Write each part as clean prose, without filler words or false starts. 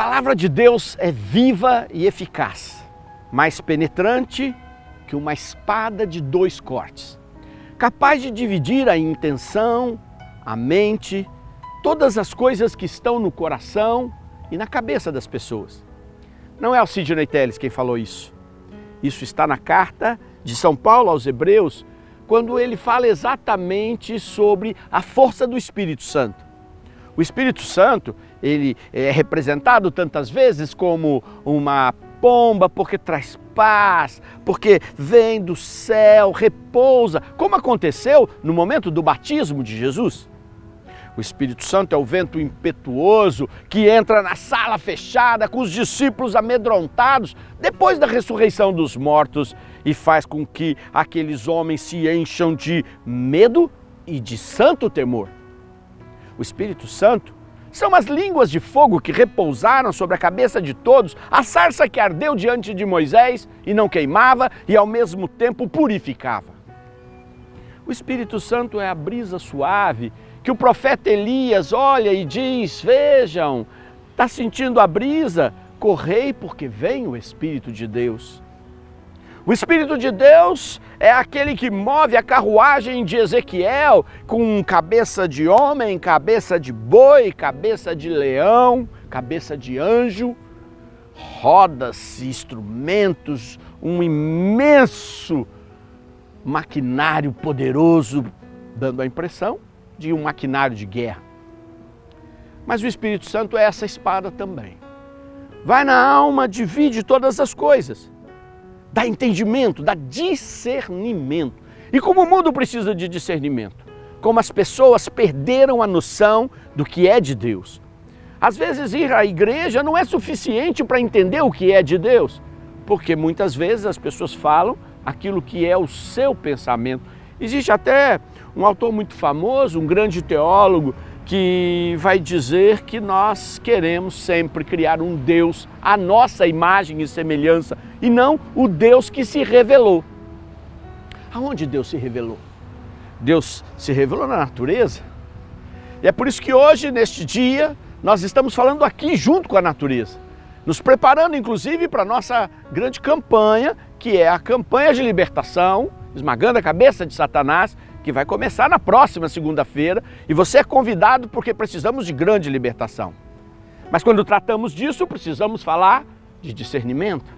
palavra de Deus é viva e eficaz, mais penetrante que uma espada de 2 cortes, capaz de dividir a intenção, a mente, todas as coisas que estão no coração e na cabeça das pessoas. Não é o Sidney Telles quem falou isso. Isso está na carta de São Paulo aos Hebreus, quando ele fala exatamente sobre a força do Espírito Santo. O Espírito Santo, ele é representado tantas vezes como uma pomba, porque traz paz, porque vem do céu, repousa, como aconteceu no momento do batismo de Jesus. O Espírito Santo é o vento impetuoso que entra na sala fechada com os discípulos amedrontados depois da ressurreição dos mortos e faz com que aqueles homens se encham de medo e de santo temor. O Espírito Santo são as línguas de fogo que repousaram sobre a cabeça de todos, a sarça que ardeu diante de Moisés e não queimava e ao mesmo tempo purificava. O Espírito Santo é a brisa suave que o profeta Elias olha e diz: vejam, está sentindo a brisa? Correi porque vem o Espírito de Deus. O Espírito de Deus é aquele que move a carruagem de Ezequiel com cabeça de homem, cabeça de boi, cabeça de leão, cabeça de anjo, rodas, instrumentos, um imenso maquinário poderoso, dando a impressão de um maquinário de guerra. Mas o Espírito Santo é essa espada também. Vai na alma, divide todas as coisas, dá entendimento, dá discernimento. E como o mundo precisa de discernimento, como as pessoas perderam a noção do que é de Deus. Às vezes ir à igreja não é suficiente para entender o que é de Deus, porque muitas vezes as pessoas falam aquilo que é o seu pensamento. Existe até um autor muito famoso, um grande teólogo, que vai dizer que nós queremos sempre criar um Deus à nossa imagem e semelhança, e não o Deus que se revelou. Aonde Deus se revelou? Deus se revelou na natureza. E é por isso que hoje, neste dia, nós estamos falando aqui junto com a natureza, nos preparando inclusive para a nossa grande campanha, que é a campanha de libertação, esmagando a cabeça de Satanás, que vai começar na próxima segunda-feira, e você é convidado porque precisamos de grande libertação. Mas quando tratamos disso, precisamos falar de discernimento.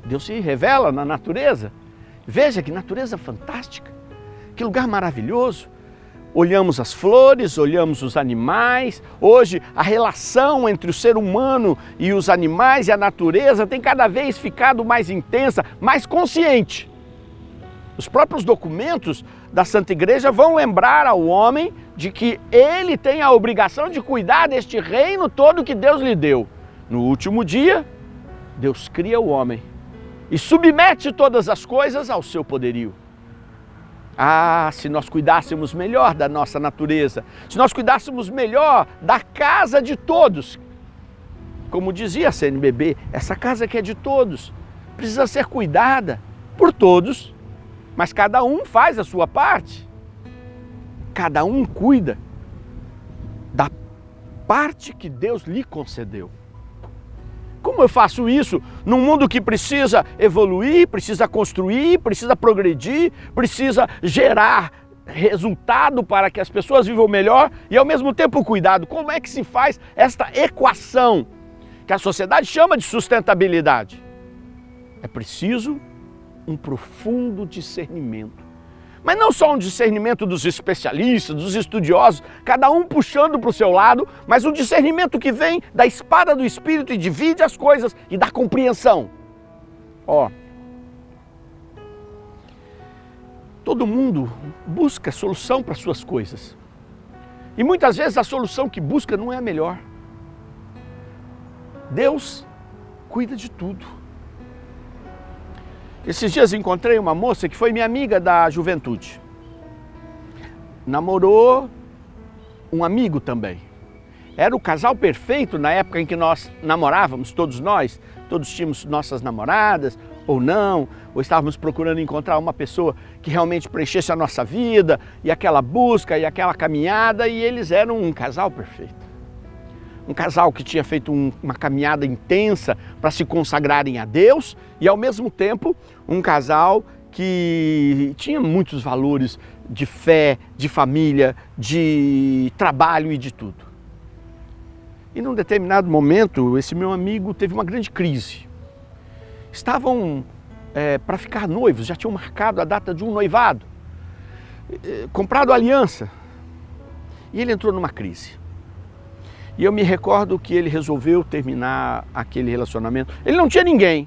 Deus se revela na natureza. Veja que natureza fantástica, que lugar maravilhoso. Olhamos as flores, olhamos os animais. Hoje a relação entre o ser humano e os animais e a natureza tem cada vez ficado mais intensa, mais consciente. Os próprios documentos da Santa Igreja vão lembrar ao homem de que ele tem a obrigação de cuidar deste reino todo que Deus lhe deu. No último dia, Deus cria o homem e submete todas as coisas ao seu poderio. Ah, se nós cuidássemos melhor da nossa natureza, se nós cuidássemos melhor da casa de todos. Como dizia a CNBB, essa casa que é de todos, precisa ser cuidada por todos, mas cada um faz a sua parte. Cada um cuida da parte que Deus lhe concedeu. Como eu faço isso num mundo que precisa evoluir, precisa construir, precisa progredir, precisa gerar resultado para que as pessoas vivam melhor e ao mesmo tempo cuidado? Como é que se faz esta equação que a sociedade chama de sustentabilidade? É preciso um profundo discernimento. Mas não só um discernimento dos especialistas, dos estudiosos, cada um puxando para o seu lado, mas um discernimento que vem da espada do Espírito e divide as coisas e da compreensão. Todo mundo busca solução para suas coisas. E muitas vezes a solução que busca não é a melhor. Deus cuida de tudo. Esses dias encontrei uma moça que foi minha amiga da juventude. Namorou um amigo também. Era o casal perfeito na época em que nós namorávamos, todos nós. Todos tínhamos nossas namoradas, ou não, ou estávamos procurando encontrar uma pessoa que realmente preenchesse a nossa vida, e aquela busca, e aquela caminhada, e eles eram um casal perfeito. um casal que tinha feito uma caminhada intensa para se consagrarem a Deus e, ao mesmo tempo, um casal que tinha muitos valores de fé, de família, de trabalho e de tudo. E num determinado momento, esse meu amigo teve uma grande crise. Estavam para ficar noivos, já tinham marcado a data de um noivado, comprado aliança. E ele entrou numa crise. E eu me recordo que ele resolveu terminar aquele relacionamento. Ele não tinha ninguém.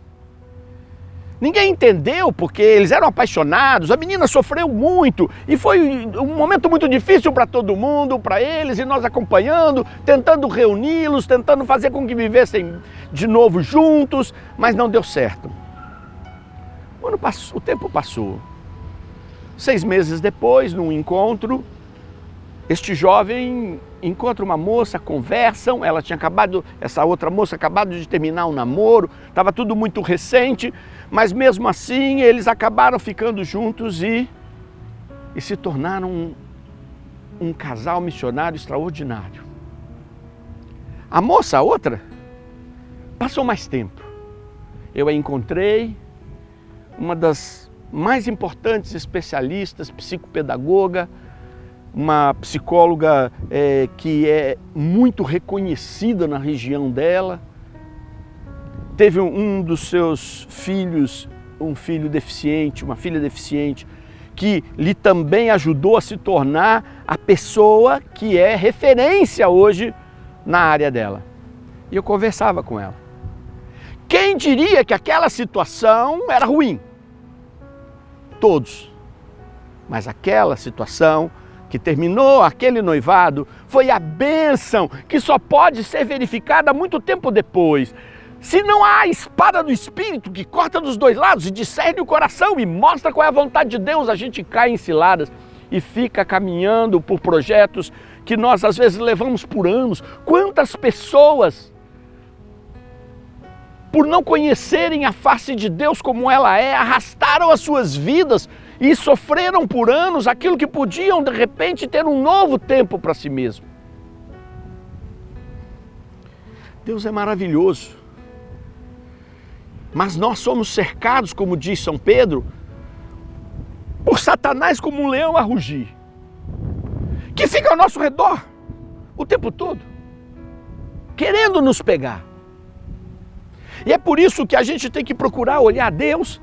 Ninguém entendeu porque eles eram apaixonados, a menina sofreu muito e foi um momento muito difícil para todo mundo, para eles, e nós acompanhando, tentando reuni-los, tentando fazer com que vivessem de novo juntos, mas não deu certo. O tempo passou. 6 meses depois, num encontro, este jovem encontra uma moça, conversam, essa outra moça acabado de terminar um namoro, estava tudo muito recente, mas mesmo assim eles acabaram ficando juntos e se tornaram um casal missionário extraordinário. A moça, a outra, passou mais tempo. Eu a encontrei, uma das mais importantes especialistas, psicopedagoga, uma psicóloga que é muito reconhecida na região dela. Teve um dos seus filhos, um filho deficiente, uma filha deficiente, que lhe também ajudou a se tornar a pessoa que é referência hoje na área dela. E eu conversava com ela. Quem diria que aquela situação era ruim? Todos. Mas aquela situação que terminou aquele noivado foi a bênção que só pode ser verificada muito tempo depois. Se não há a espada do Espírito que corta dos dois lados e discerne o coração e mostra qual é a vontade de Deus, a gente cai em ciladas e fica caminhando por projetos que nós às vezes levamos por anos. Quantas pessoas, por não conhecerem a face de Deus como ela é, arrastaram as suas vidas e sofreram por anos aquilo que podiam, de repente, ter um novo tempo para si mesmo. Deus é maravilhoso. Mas nós somos cercados, como diz São Pedro, por Satanás como um leão a rugir, que fica ao nosso redor o tempo todo, querendo nos pegar. E é por isso que a gente tem que procurar olhar Deus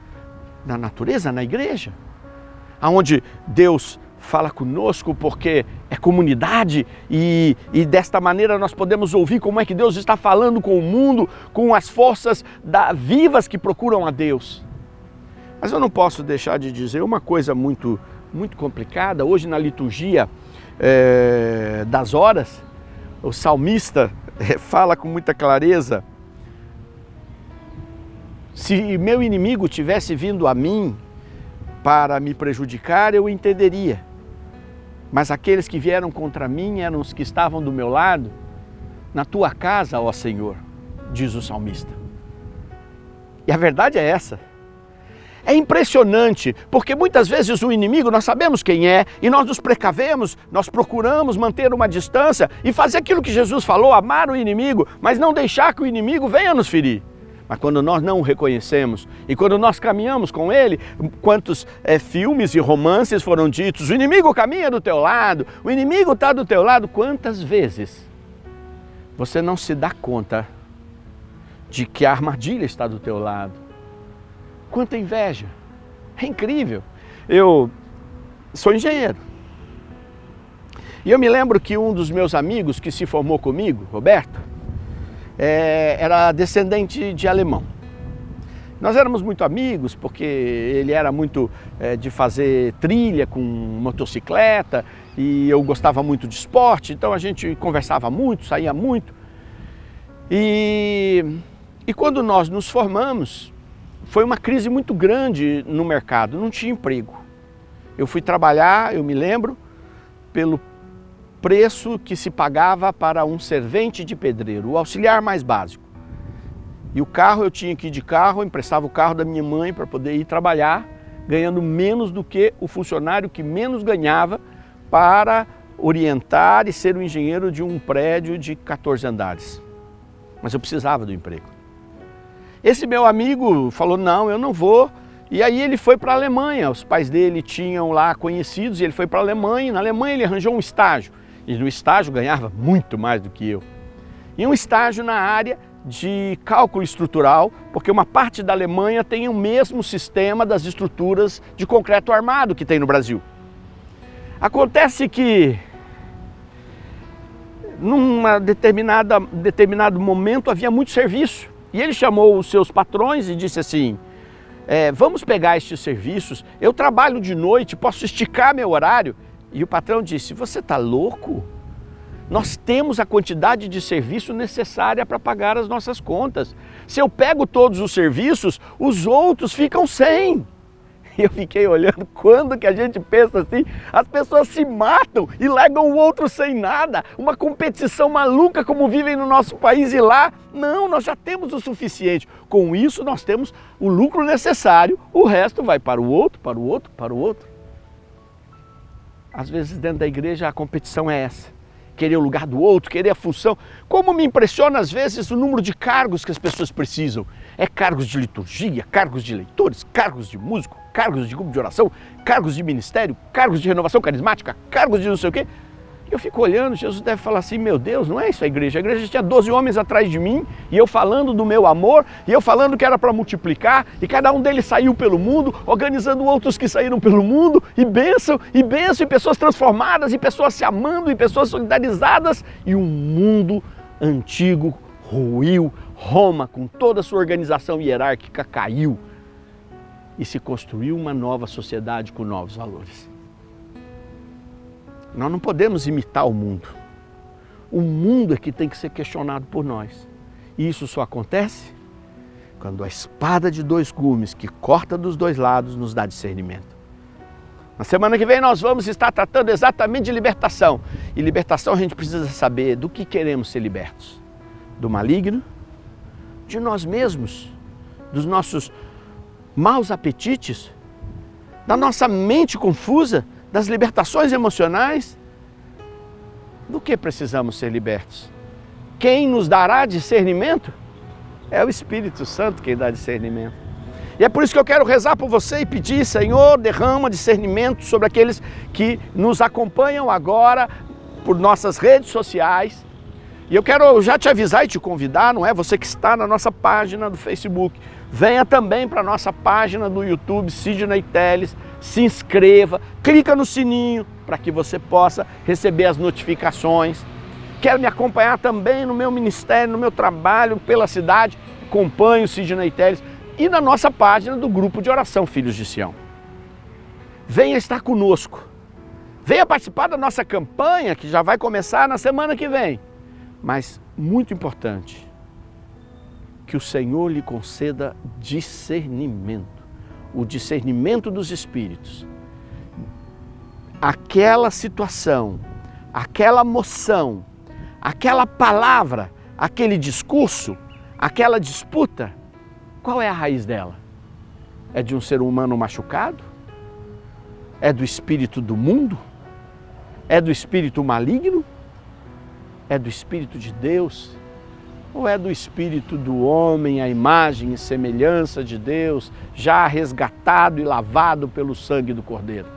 na natureza, na igreja, onde Deus fala conosco, porque é comunidade e desta maneira nós podemos ouvir como é que Deus está falando com o mundo, com as forças vivas que procuram a Deus. Mas eu não posso deixar de dizer uma coisa muito complicada. Hoje na liturgia das horas, o salmista fala com muita clareza: se meu inimigo tivesse vindo a mim para me prejudicar, eu entenderia. Mas aqueles que vieram contra mim eram os que estavam do meu lado. Na tua casa, ó Senhor, diz o salmista. E a verdade é essa. É impressionante, porque muitas vezes o inimigo, nós sabemos quem é, e nós nos precavemos, nós procuramos manter uma distância e fazer aquilo que Jesus falou, amar o inimigo, mas não deixar que o inimigo venha nos ferir. Mas quando nós não o reconhecemos e quando nós caminhamos com ele, quantos filmes e romances foram ditos: o inimigo caminha do teu lado, o inimigo está do teu lado. Quantas vezes você não se dá conta de que a armadilha está do teu lado? Quanta inveja! É incrível! Eu sou engenheiro e eu me lembro que um dos meus amigos que se formou comigo, Roberto, era descendente de alemão. Nós éramos muito amigos porque ele era muito de fazer trilha com motocicleta e eu gostava muito de esporte, então a gente conversava muito, saía muito. E quando nós nos formamos, foi uma crise muito grande no mercado, não tinha emprego. Eu fui trabalhar, eu me lembro, pelo preço que se pagava para um servente de pedreiro, o auxiliar mais básico. E o carro, eu tinha que ir de carro, eu emprestava o carro da minha mãe para poder ir trabalhar, ganhando menos do que o funcionário que menos ganhava para orientar e ser o engenheiro de um prédio de 14 andares. Mas eu precisava do emprego. Esse meu amigo falou, não, eu não vou. E aí ele foi para a Alemanha, os pais dele tinham lá conhecidos, e ele foi para a Alemanha, e na Alemanha ele arranjou um estágio. E no estágio ganhava muito mais do que eu. E um estágio na área de cálculo estrutural, porque uma parte da Alemanha tem o mesmo sistema das estruturas de concreto armado que tem no Brasil. Acontece que num determinado momento havia muito serviço e ele chamou os seus patrões e disse assim, vamos pegar estes serviços, eu trabalho de noite, posso esticar meu horário? E o patrão disse, você está louco? Nós temos a quantidade de serviço necessária para pagar as nossas contas. Se eu pego todos os serviços, os outros ficam sem. E eu fiquei olhando, quando que a gente pensa assim, as pessoas se matam e largam o outro sem nada, uma competição maluca como vivem no nosso país e lá, não, nós já temos o suficiente. Com isso nós temos o lucro necessário, o resto vai para o outro, para o outro, para o outro. Às vezes dentro da igreja a competição é essa. Querer o lugar do outro, querer a função. Como me impressiona às vezes o número de cargos que as pessoas precisam. É cargos de liturgia, cargos de leitores, cargos de músico, cargos de grupo de oração, cargos de ministério, cargos de renovação carismática, cargos de não sei o quê. Eu fico olhando, Jesus deve falar assim, meu Deus, não é isso a igreja tinha 12 homens atrás de mim, e eu falando do meu amor, e eu falando que era para multiplicar, e cada um deles saiu pelo mundo, organizando outros que saíram pelo mundo, e bênção, e pessoas transformadas, e pessoas se amando, e pessoas solidarizadas, e um mundo antigo ruiu, Roma, com toda a sua organização hierárquica, caiu, e se construiu uma nova sociedade com novos valores. Nós não podemos imitar o mundo. O mundo é que tem que ser questionado por nós. E isso só acontece quando a espada de dois gumes que corta dos dois lados nos dá discernimento. Na semana que vem nós vamos estar tratando exatamente de libertação. E libertação a gente precisa saber do que queremos ser libertos. Do maligno, de nós mesmos, dos nossos maus apetites, da nossa mente confusa, das libertações emocionais. Do que precisamos ser libertos? Quem nos dará discernimento? É o Espírito Santo quem dá discernimento. E é por isso que eu quero rezar por você e pedir, Senhor, derrama discernimento sobre aqueles que nos acompanham agora por nossas redes sociais. E eu quero já te avisar e te convidar, não é? Você que está na nossa página do Facebook, venha também para a nossa página do YouTube, Sidney Telles, se inscreva, clica no sininho para que você possa receber as notificações. Quer me acompanhar também no meu ministério, no meu trabalho pela cidade, acompanhe o Sidney Telles e na nossa página do grupo de oração Filhos de Sião. Venha estar conosco, venha participar da nossa campanha que já vai começar na semana que vem. Mas, muito importante, que o Senhor lhe conceda discernimento, o discernimento dos espíritos. Aquela situação, aquela moção, aquela palavra, aquele discurso, aquela disputa, qual é a raiz dela? É de um ser humano machucado? É do espírito do mundo? É do espírito maligno? É do Espírito de Deus? Ou é do Espírito do homem, a imagem e semelhança de Deus, já resgatado e lavado pelo sangue do Cordeiro?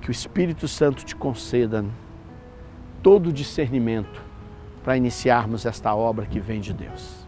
Que o Espírito Santo te conceda todo o discernimento para iniciarmos esta obra que vem de Deus.